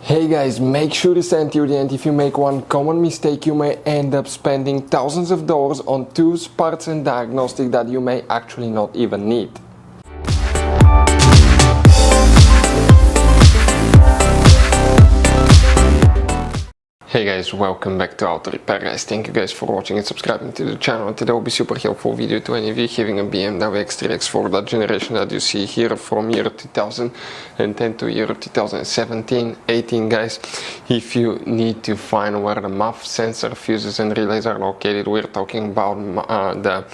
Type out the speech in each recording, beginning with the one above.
Hey guys, make sure to stay until the end. If you make one common mistake, you may end up spending thousands of dollars on tools, parts and diagnostics that you may actually not even need. Hey guys, welcome back to Auto Repair guys. Thank you guys for watching and subscribing to the channel. Today will be super helpful video to any of you having a BMW X3, X4, that generation that you see here from year 2010 to year 2017, 18 guys. If you need to find where the MUF sensor, fuses and relays are located, we're talking about the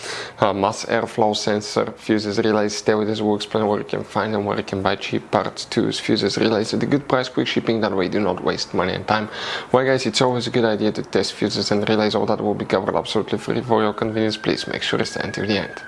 mass airflow sensor, fuses, relays. Stay with us, we'll explain where you can find them, where you can buy cheap parts, tools, fuses, relays at a good price, quick shipping, that way you do not waste money and time. Well guys, it's always a good idea to test fuses and relays. All that will be covered absolutely free for your convenience. Please make sure to stay until the end.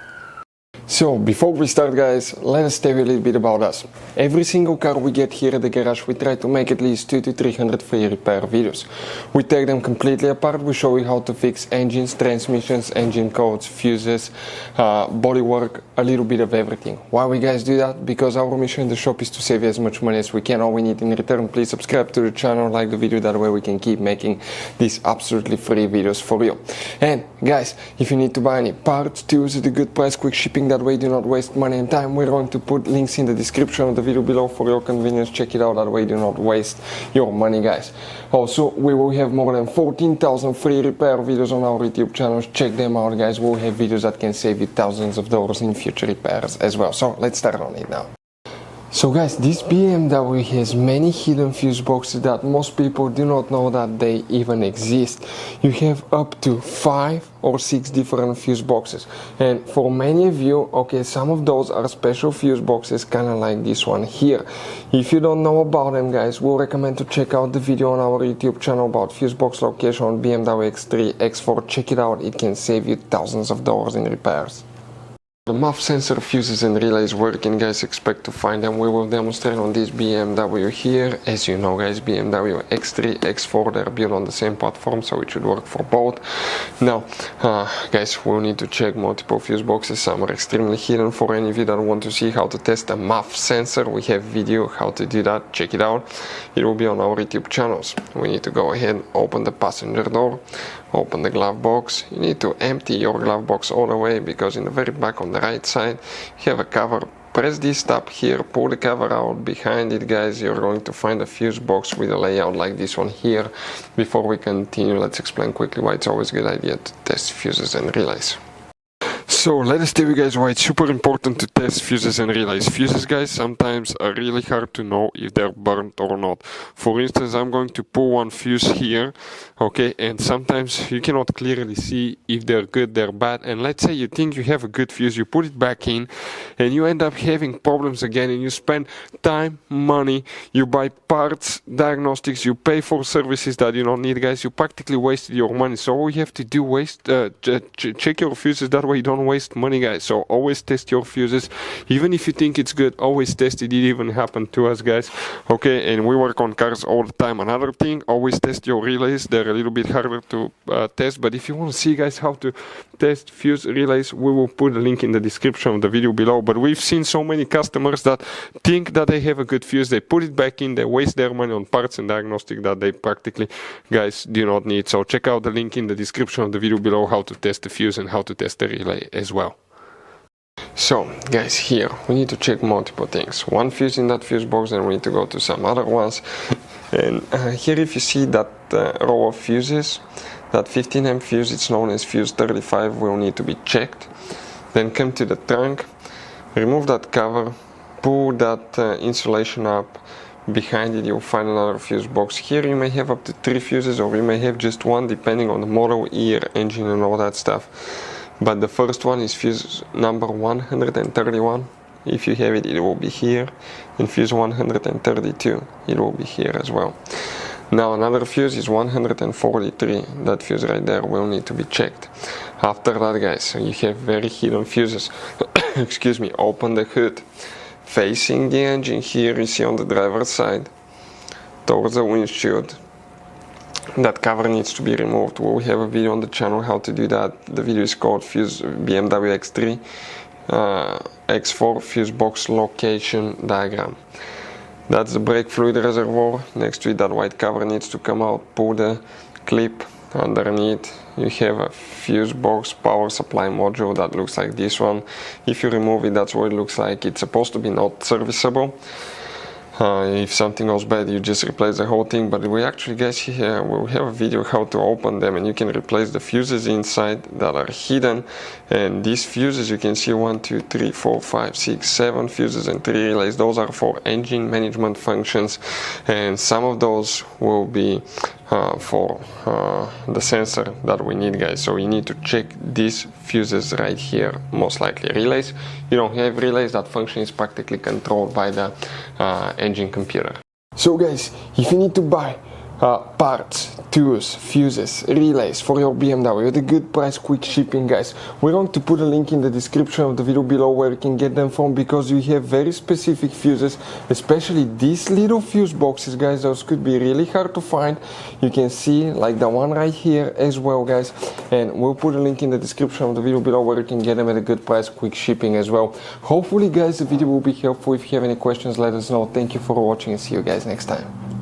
So before we start guys, let us tell you a little bit about us. Every single car we get here at the garage, we try to make at least 200 to 300 free repair videos. We take them completely apart, we show you how to fix engines, transmissions, engine codes, fuses, bodywork, a little bit of everything. Why we guys do that? Because our mission in the shop is to save you as much money as we can. All we need in return, please subscribe to the channel, like the video, that way we can keep making these absolutely free videos for you. And guys, if you need to buy any parts, tools at a good price, quick shipping, that way do not waste money and time, we're going to put links in the description of the video below for your convenience. Check it out, that way do not waste your money guys. Also, we will have more than 14,000 free repair videos on our YouTube channels. Check them out guys. We'll have videos that can save you thousands of dollars in future repairs as well. So let's start on it now. So guys, this BMW has many hidden fuse boxes that most people do not know that they even exist. You have up to 5 or 6 different fuse boxes, and for many of you, okay, some of those are special fuse boxes, kind of like this one here. If you don't know about them guys, we'll recommend to check out the video on our YouTube channel about fuse box location on BMW X3, X4. Check it out, it can save you thousands of dollars in repairs. The MUF sensor, fuses and relays working guys, expect to find them. We will demonstrate on this BMW here. As you know guys, BMW X3, X4, they're built on the same platform, so it should work for both. Now guys, we'll need to check multiple fuse boxes. Some are extremely hidden. For any of you that want to see how to test a MUF sensor, we have video how to do that. Check it out, it will be on our YouTube channels. We need to go ahead, open the passenger door, open the glove box. You need to empty your glove box all the way, because in the very back on the right side you have a cover. Press this tab here, pull the cover out. Behind it guys, you're going to find a fuse box with a layout like this one here. Before we continue, let's explain quickly why it's always a good idea to test fuses and relays. So let us tell you guys why it's super important to test fuses and relays. Fuses guys sometimes are really hard to know if they're burnt or not. For instance, I'm going to pull one fuse here, okay, and sometimes you cannot clearly see if they're good, they're bad. And let's say you think you have a good fuse, you put it back in and you end up having problems again, and you spend time, money, you buy parts, diagnostics, you pay for services that you don't need guys. You practically wasted your money. So all you have to do, check your fuses, that way you don't waste money guys. So always test your fuses, even if you think it's good, always test it. It even happened to us guys, okay, and we work on cars all the time. Another thing, always test your relays. They're a little bit harder to test, but if you want to see guys how to test fuse relays, we will put a link in the description of the video below. But we've seen so many customers that think that they have a good fuse, they put it back in, they waste their money on parts and diagnostic that they practically guys do not need. So check out the link in the description of the video below how to test the fuse and how to test the relay as well. So guys, here we need to check multiple things. One fuse in that fuse box, and we need to go to some other ones. And here if you see that row of fuses, that 15 amp fuse, it's known as fuse 35, will need to be checked. Then come to the trunk, remove that cover, pull that insulation up. Behind it you'll find another fuse box. Here you may have up to 3 fuses, or you may have just one, depending on the model, year, engine and all that stuff. But the first one is fuse number 131. If you have it, it will be here. And fuse 132, it will be here as well. Now another fuse is 143. That fuse right there will need to be checked. After that guys, you have very hidden fuses. Excuse me, open the hood. Facing the engine here, you see on the driver's side, towards the windshield. That cover needs to be removed. We have a video on the channel how to do that. The video is called Fuse BMW X3 X4 fuse box location diagram. That's the brake fluid reservoir. Next to it, that white cover needs to come out. Pull the clip underneath. You have a fuse box power supply module that looks like this one. If you remove it, that's what it looks like. It's supposed to be not serviceable. If something goes bad, you just replace the whole thing, but we actually, guys, here we have a video how to open them, and you can replace the fuses inside that are hidden. And these fuses, you can see 1, 2, 3, 4, 5, 6, 7 fuses and 3 relays. Those are for engine management functions, and some of those will be for the sensor that we need, guys. So you need to check these fuses right here, most likely relays. You don't have relays, that function is practically controlled by the engine computer. So guys, if you need to buy parts, tools, fuses, relays for your BMW at a good price, quick shipping, guys, we're going to put a link in the description of the video below where you can get them from, because you have very specific fuses, especially these little fuse boxes, guys. Those could be really hard to find. You can see like the one right here as well, guys, and we'll put a link in the description of the video below where you can get them at a good price, quick shipping as well. Hopefully, guys, the video will be helpful. If you have any questions, let us know. Thank you for watching and see you guys next time.